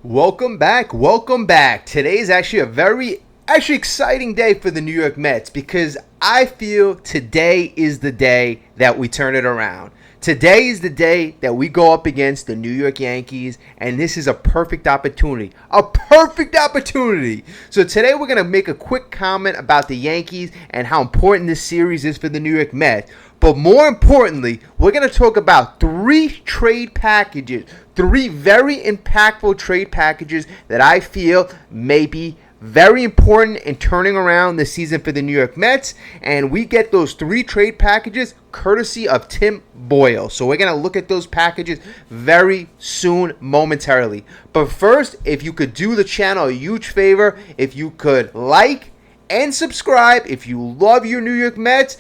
Welcome back. Welcome back. Today is actually a very exciting day for the New York Mets because I feel today is the day that we turn it around. Today is the day that we go up against the New York Yankees, and this is a perfect opportunity. A perfect opportunity. So today we're going to make a quick comment about the Yankees and how important this series is for the New York Mets. But more importantly, we're going to talk about three trade packages, three very impactful trade packages that I feel may be very important in turning around the season for the New York Mets. And we get those three trade packages courtesy of Tim Boyle. So we're going to look at those packages very soon, momentarily. But first, if you could do the channel a huge favor, if you could like and subscribe, if you love your New York Mets,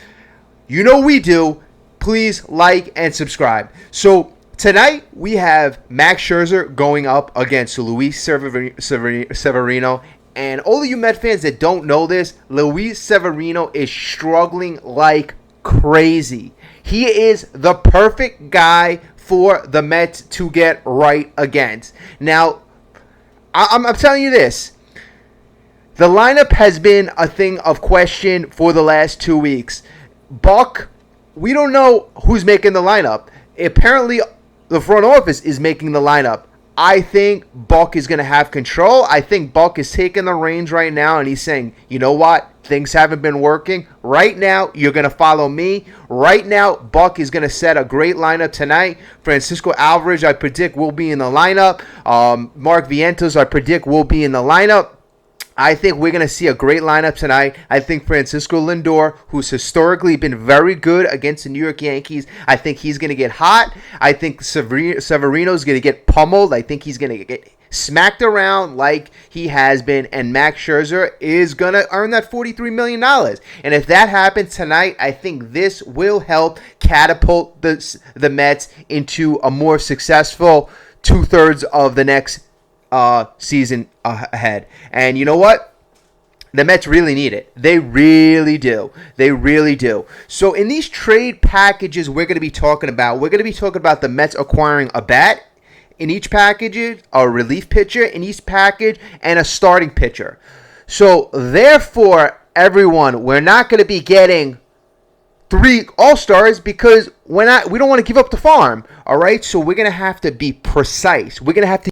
you know we do. Please like and subscribe. So tonight we have Max Scherzer going up against Luis Severino. And all of you Met fans that don't know this, Luis Severino is struggling like crazy. He is the perfect guy for the Mets to get right against. Now, I'm telling you this. The lineup has been a thing of question for the last 2 weeks. Buck, we don't know who's making the lineup. Apparently, the front office is making the lineup. I think Buck is going to have control. I think Buck is taking the reins right now, and he's saying, you know what? Things haven't been working. Right now, you're going to follow me. Right now, Buck is going to set a great lineup tonight. Francisco Alvarez, I predict, will be in the lineup. Mark Vientos, I predict, will be in the lineup. I think we're going to see a great lineup tonight. I think Francisco Lindor, who's historically been very good against the New York Yankees, I think he's going to get hot. I think Severino's going to get pummeled. I think he's going to get smacked around like he has been. And Max Scherzer is going to earn that $43 million. And if that happens tonight, I think this will help catapult the Mets into a more successful two-thirds of the next season ahead. And you know what? The Mets really need it. They really do. They really do. So in these trade packages we're going to be talking about the Mets acquiring a bat in each package, a relief pitcher in each package, and a starting pitcher. So therefore, everyone, we're not going to be getting 3 all-stars because we don't want to give up the farm. All right? So we're going to have to be precise. We're going to have to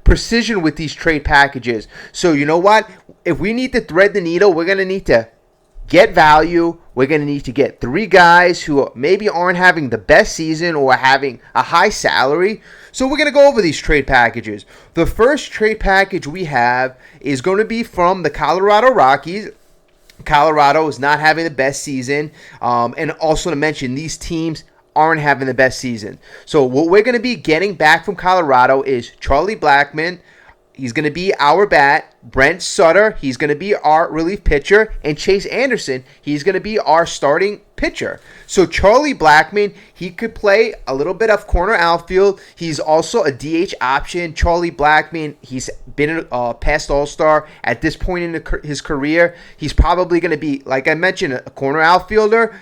precision with these trade packages. So you know what? If we need to thread the needle, we're going to need to get value. We're going to need to get 3 guys who maybe aren't having the best season or having a high salary. So we're going to go over these trade packages. The first trade package we have is going to be from the Colorado Rockies. Colorado is not having the best season. And also to mention, these teams aren't having the best season. So what we're going to be getting back from Colorado is Charlie Blackmon. He's going to be our bat. Brent Sutter, he's going to be our relief pitcher. And Chase Anderson, he's going to be our starting pitcher. So Charlie Blackmon, he could play a little bit of corner outfield. He's also a DH option. Charlie Blackmon, he's been a past All-Star at this point in his career. He's probably going to be, like I mentioned, a corner outfielder.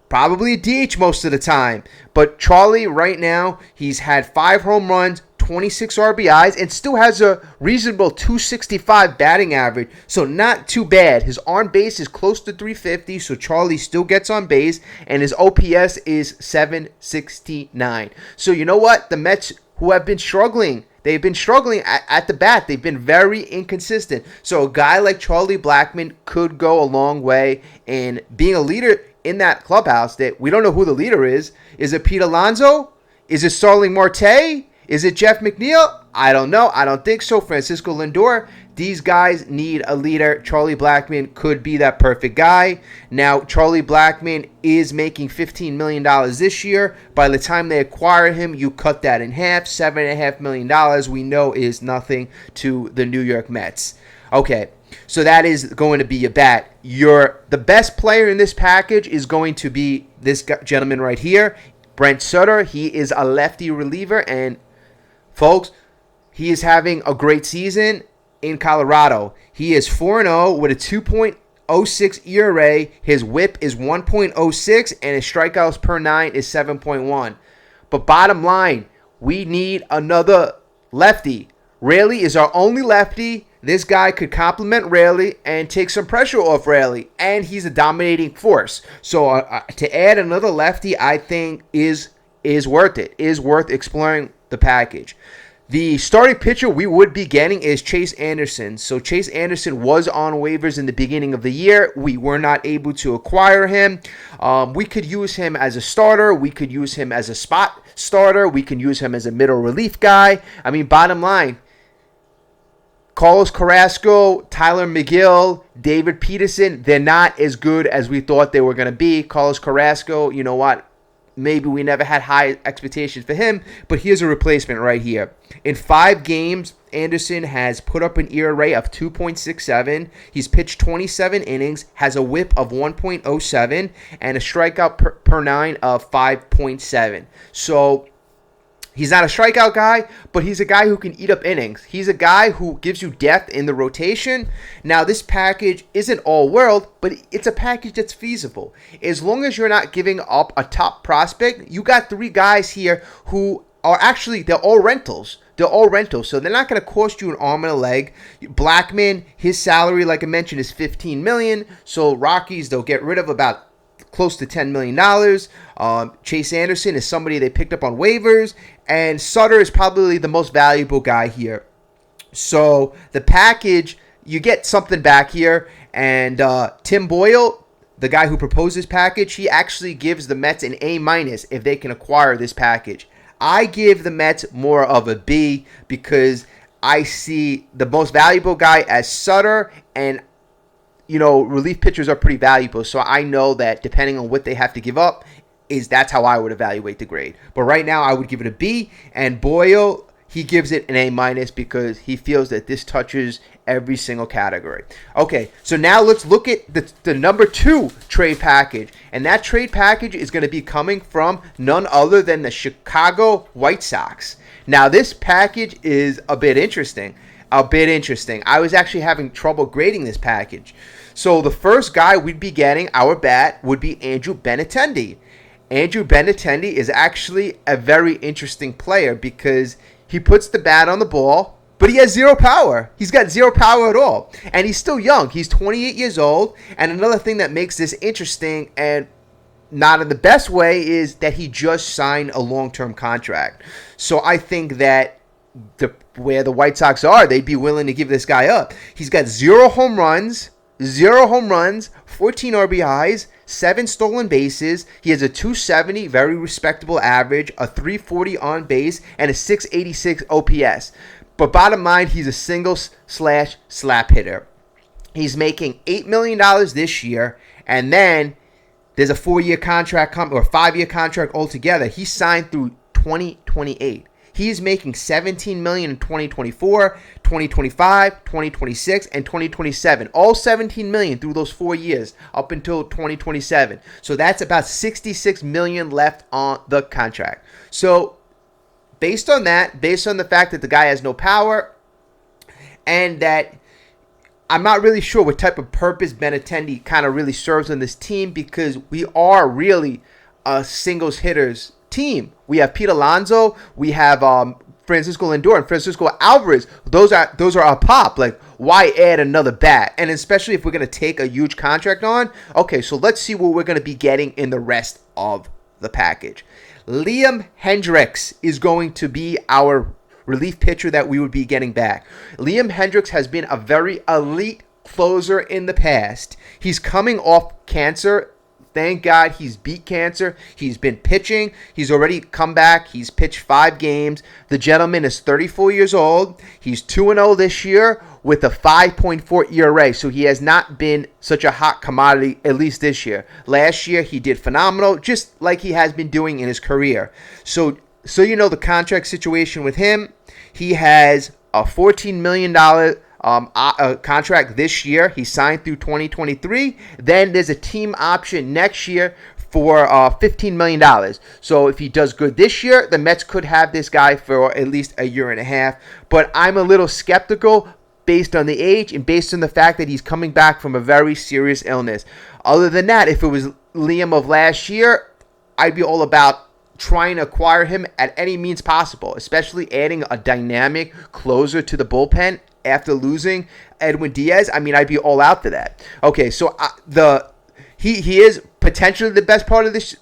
Probably a DH most of the time. But Charlie, right now, he's had 5 home runs, 26 RBIs, and still has a reasonable 265 batting average. So not too bad. His on base is close to 350, so Charlie still gets on base, and his OPS is 769. So you know what? The Mets, who have been struggling, they've been struggling at the bat. They've been very inconsistent. So a guy like Charlie Blackmon could go a long way in being a leader in that clubhouse. That we don't know who the leader is. Is it Pete Alonso? Is it Starling Marte? Is it Jeff McNeil? I don't know. I don't think so. Francisco Lindor. These guys need a leader. Charlie Blackmon could be that perfect guy. Now, Charlie Blackmon is making $15 million this year. By the time they acquire him, you cut that in half. $7.5 million we know is nothing to the New York Mets. Okay, so that is going to be a bat. The best player in this package is going to be this gentleman right here, Brent Sutter. He is a lefty reliever, and folks, he is having a great season in Colorado. He is 4-0 with a 2.06 ERA. His whip is 1.06, and his strikeouts per 9 is 7.1. But bottom line, we need another Lefty. Raley is our only lefty. This guy could complement Raley and take some pressure off Raley, and he's a dominating force. So to add another lefty, I think is worth it. Is worth exploring the package. The starting pitcher we would be getting is Chase Anderson. So Chase Anderson was on waivers in the beginning of the year. We were not able to acquire him. We could use him as a starter. We could use him as a spot starter. We can use him as a middle relief guy. I mean, bottom line, Carlos Carrasco, Tyler McGill, David Peterson, they're not as good as we thought they were going to be. Carlos Carrasco, you know what? Maybe we never had high expectations for him, but here's a replacement right here. In 5 games, Anderson has put up an ERA of 2.67. He's pitched 27 innings, has a whip of 1.07, and a strikeout per 9 of 5.7. So he's not a strikeout guy, but he's a guy who can eat up innings. He's a guy who gives you depth in the rotation. Now, this package isn't all world, but it's a package that's feasible. As long as you're not giving up a top prospect, you got 3 guys here who are actually, they're all rentals. They're all rentals, so they're not going to cost you an arm and a leg. Blackman, his salary, like I mentioned, is $15 million. So Rockies, they'll get rid of about close to $10 million. Chase Anderson is somebody they picked up on waivers, and Sutter is probably the most valuable guy here. So the package, you get something back here, and Tim Boyle, the guy who proposed this package, he actually gives the Mets an A- if they can acquire this package. I give the Mets more of a B because I see the most valuable guy as Sutter, and relief pitchers are pretty valuable, so I know that depending on what they have to give up, that's how I would evaluate the grade. But right now, I would give it a B, and Boyle, he gives it an A- because he feels that this touches every single category. Okay, so now let's look at the number 2 trade package, and that trade package is going to be coming from none other than the Chicago White Sox. Now, this package is a bit interesting. I was actually having trouble grading this package. So the first guy we'd be getting, our bat, would be Andrew Benintendi. Andrew Benintendi is actually a very interesting player because he puts the bat on the ball, but he has zero power. He's got zero power at all. And he's still young. He's 28 years old. And another thing that makes this interesting, and not in the best way, is that he just signed a long-term contract. So I think that where the White Sox are, they'd be willing to give this guy up. He's got 0 home runs, 14 RBIs, 7 stolen bases. He has a 270, very respectable average, a 340 on base, and a 686 OPS. But bottom line, he's a single/slap hitter. He's making $8 million this year, and then there's a 4-year contract or 5-year contract altogether. He signed through 2028. He's making $17 million in 2024, 2025, 2026, and 2027. All $17 million through those 4 years up until 2027. So that's about $66 million left on the contract. So based on that, based on the fact that the guy has no power, and that I'm not really sure what type of purpose Benintendi kind of really serves on this team, because we are really a singles hitters team. We have Pete Alonso, we have Francisco Lindor, and Francisco Alvarez. Those are our pop. Like, why add another bat? And especially if we're going to take a huge contract on. Okay, so let's see what we're going to be getting in the rest of the package. Liam Hendriks is going to be our relief pitcher that we would be getting back. Liam Hendriks has been a very elite closer in the past. He's coming off cancer. Thank God he's beat cancer. He's been pitching. He's already come back. He's pitched 5 games. The gentleman is 34 years old. He's 2-0 this year with a 5.4 ERA. So he has not been such a hot commodity, at least this year. Last year he did phenomenal, just like he has been doing in his career. So you know the contract situation with him. He has a $14 million contract this year. He signed through 2023. Then there's a team option next year for $15 million. So if he does good this year, the Mets could have this guy for at least a year and a half. But I'm a little skeptical based on the age and based on the fact that he's coming back from a very serious illness. Other than that, if it was Liam of last year, I'd be all about trying to acquire him at any means possible, especially adding a dynamic closer to the bullpen after losing Edwin Diaz. I mean, I'd be all out for that. Okay, so he is potentially the best part of this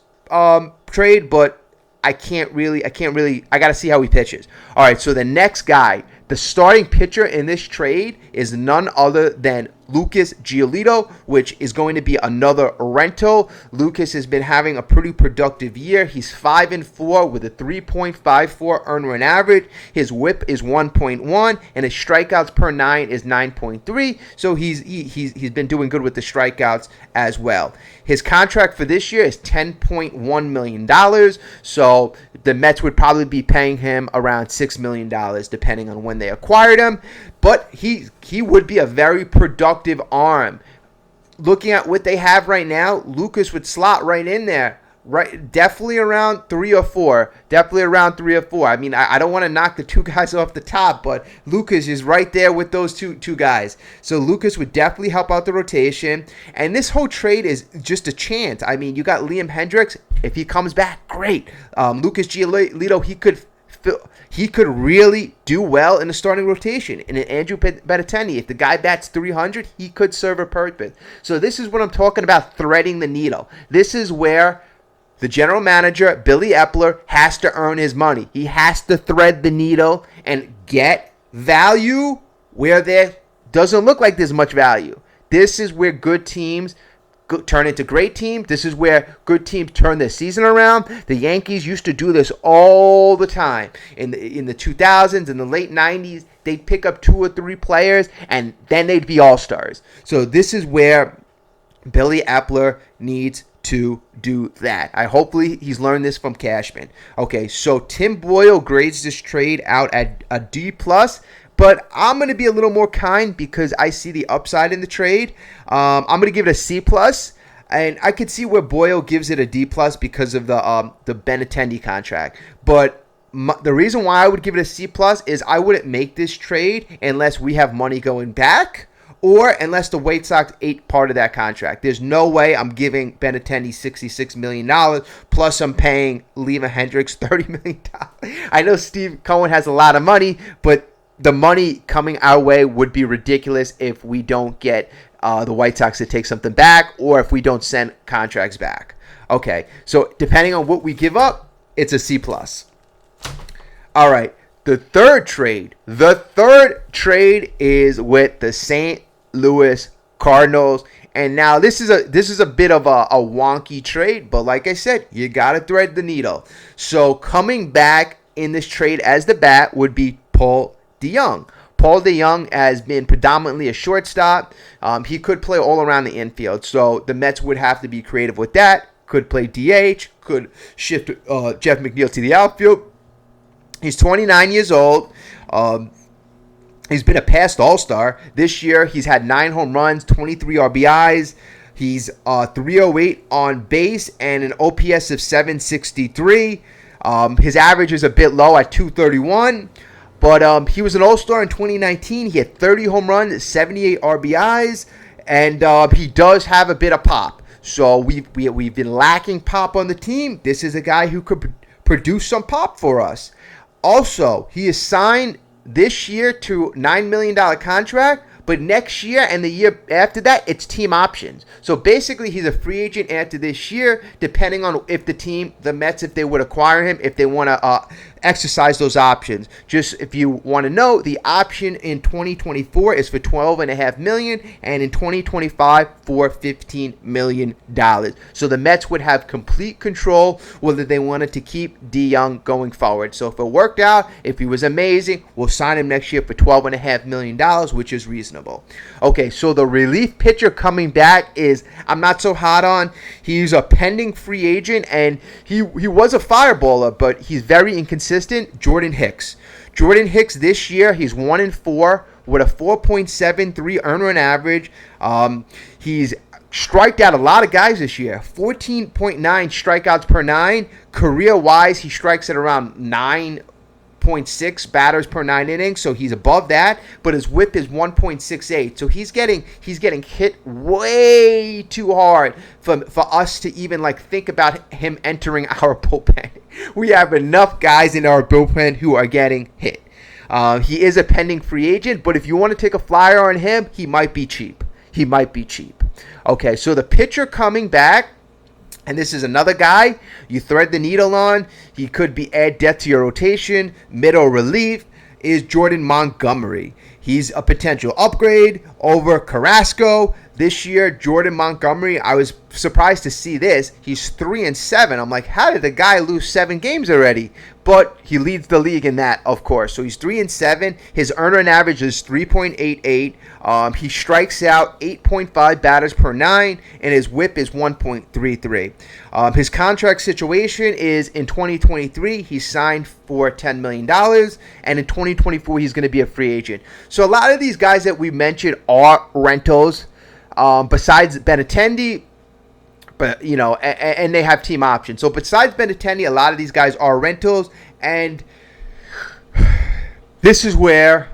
trade, but I got to see how he pitches. All right, so the next guy, the starting pitcher in this trade is none other than Lucas Giolito, which is going to be another rental. Lucas has been having a pretty productive year. He's 5-4 with a 3.54 earned run average. His WHIP is 1.1, and his strikeouts per 9 is 9.3. So he's been doing good with the strikeouts as well. His contract for this year is $10.1 million. So the Mets would probably be paying him around $6 million, depending on when they acquired him. But he would be a very productive arm. Looking at what they have right now, Lucas would slot right in there. Right, definitely around 3 or 4. I mean, I don't want to knock the two guys off the top, but Lucas is right there with those two guys. So Lucas would definitely help out the rotation. And this whole trade is just a chance. I mean, you got Liam Hendricks. If he comes back, great. Lucas Giolito, he could really do well in the starting rotation. And Andrew Benintendi, if the guy bats 300, he could serve a purpose. So this is what I'm talking about, threading the needle. This is where the general manager, Billy Epler, has to earn his money. He has to thread the needle and get value where there doesn't look like there's much value. This is where good teams turn into great teams. This is where good teams turn their season around. The Yankees used to do this all the time. In the 2000s, in the late 90s, they'd pick up 2 or 3 players, and then they'd be all-stars. So this is where Billy Epler needs to do that. Hopefully he's learned this from Cashman. Okay, so Tim Boyle grades this trade out at a D+, but I'm going to be a little more kind because I see the upside in the trade. I'm going to give it a C+, and I could see where Boyle gives it a D+ because of the Benintendi contract. But the reason why I would give it a C+ is I wouldn't make this trade unless we have money going back, or unless the White Sox ate part of that contract. There's no way I'm giving Benintendi $66 million, plus I'm paying Liam Hendricks $30 million. I know Steve Cohen has a lot of money, but the money coming our way would be ridiculous if we don't get the White Sox to take something back, or if we don't send contracts back. Okay, so depending on what we give up, it's a C+. All right, the third trade is with the St. Louis Cardinals. And now this is a bit of a wonky trade, but like I said, you got to thread the needle. So coming back in this trade as the bat would be Paul DeJong. Paul DeJong has been predominantly a shortstop. He could play all around the infield, so the Mets would have to be creative with that. Could play DH, could shift Jeff McNeil to the outfield. He's 29 years old. He's been a past All-Star. This year, he's had 9 home runs, 23 RBIs. He's 308 on base and an OPS of 763. His average is a bit low at 231. But he was an All-Star in 2019. He had 30 home runs, 78 RBIs, and he does have a bit of pop. So we've been lacking pop on the team. This is a guy who could produce some pop for us. Also, he is signed this year to $9 million contract, but next year and the year after that, it's team options. So basically, he's a free agent after this year, depending on if the Mets, if they would acquire him, if they want to exercise those options. Just if you want to know, the option in 2024 is for $12.5 million, and in 2025 for $15 million. So the Mets would have complete control whether they wanted to keep DeJong going forward. So if it worked out, if he was amazing, we'll sign him next year for $12.5 million, which is reasonable. Okay, so the relief pitcher coming back is I'm not so hot on. He's a pending free agent, and he was a fireballer, but he's very inconsistent. Jordan Hicks. Jordan Hicks this year, he's 1-4 with a 4.73 earned run average. He's striked out a lot of guys this year. 14.9 strikeouts per 9. Career-wise, he strikes at around 9.2 1.6 batters per 9 innings, so he's above that. But his WHIP is 1.68, so he's getting hit way too hard for us to even like think about him entering our bullpen. We have enough guys in our bullpen who are getting hit. He is a pending free agent, but if you want to take a flyer on him, he might be cheap. Okay, so the pitcher coming back, and this is another guy you thread the needle on. He could be add depth to your rotation, middle relief, is Jordan Montgomery. He's a potential upgrade over Carrasco. This year, Jordan Montgomery, I was surprised to see this. He's 3-7. I'm like, how did the guy lose 7 games already? But he leads the league in that, of course. So he's 3-7. His earned average is 3.88. He strikes out 8.5 batters per 9, and his WHIP is 1.33. His contract situation is in 2023, he's signed for $10 million, and in 2024, he's going to be a free agent. So a lot of these guys that we mentioned are rentals. Besides Benintendi, but and they have team options. So besides Benintendi, a lot of these guys are rentals, and this is where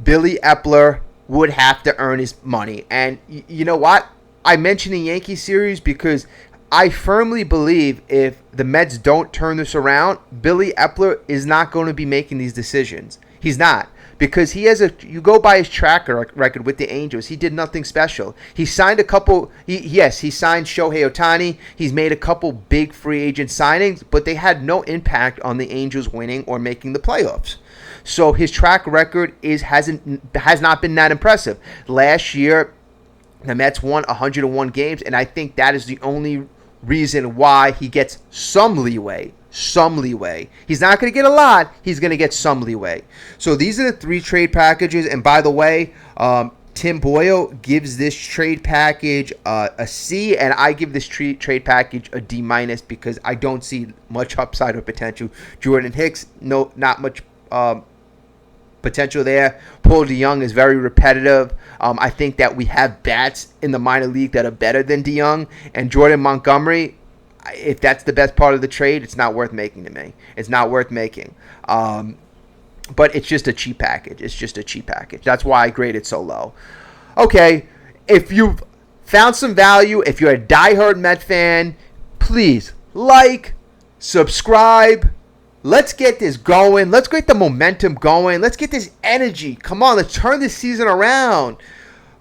Billy Eppler would have to earn his money. And you know what? I mentioned the Yankee series because I firmly believe if the Mets don't turn this around, Billy Eppler is not going to be making these decisions. He's not. Because you go by his track record with the Angels, he did nothing special. He signed a couple, he signed Shohei Ohtani. He's made a couple big free agent signings, but they had no impact on the Angels winning or making the playoffs. So his track record has not been that impressive. Last year, the Mets won 101 games, and I think that is the only reason why he gets some leeway. He's not going to get a lot. He's going to get some leeway. So these are the 3 trade packages. And by the way, Tim Boyle gives this trade package a C, and I give this trade package a D- because I don't see much upside or potential. Jordan Hicks, not much potential there. Paul DeJong is very repetitive. I think that we have bats in the minor league that are better than DeJong. And Jordan Montgomery, if that's the best part of the trade, it's not worth making to me. It's not worth making. But it's just a cheap package. That's why I grade it so low. Okay, if you've found some value, if you're a diehard Met fan, please like, subscribe. Let's get this going. Let's get the momentum going. Let's get this energy. Come on, let's turn this season around.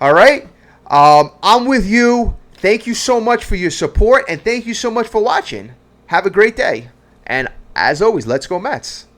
All right? I'm with you. Thank you so much for your support, and thank you so much for watching. Have a great day. And as always, let's go Mets.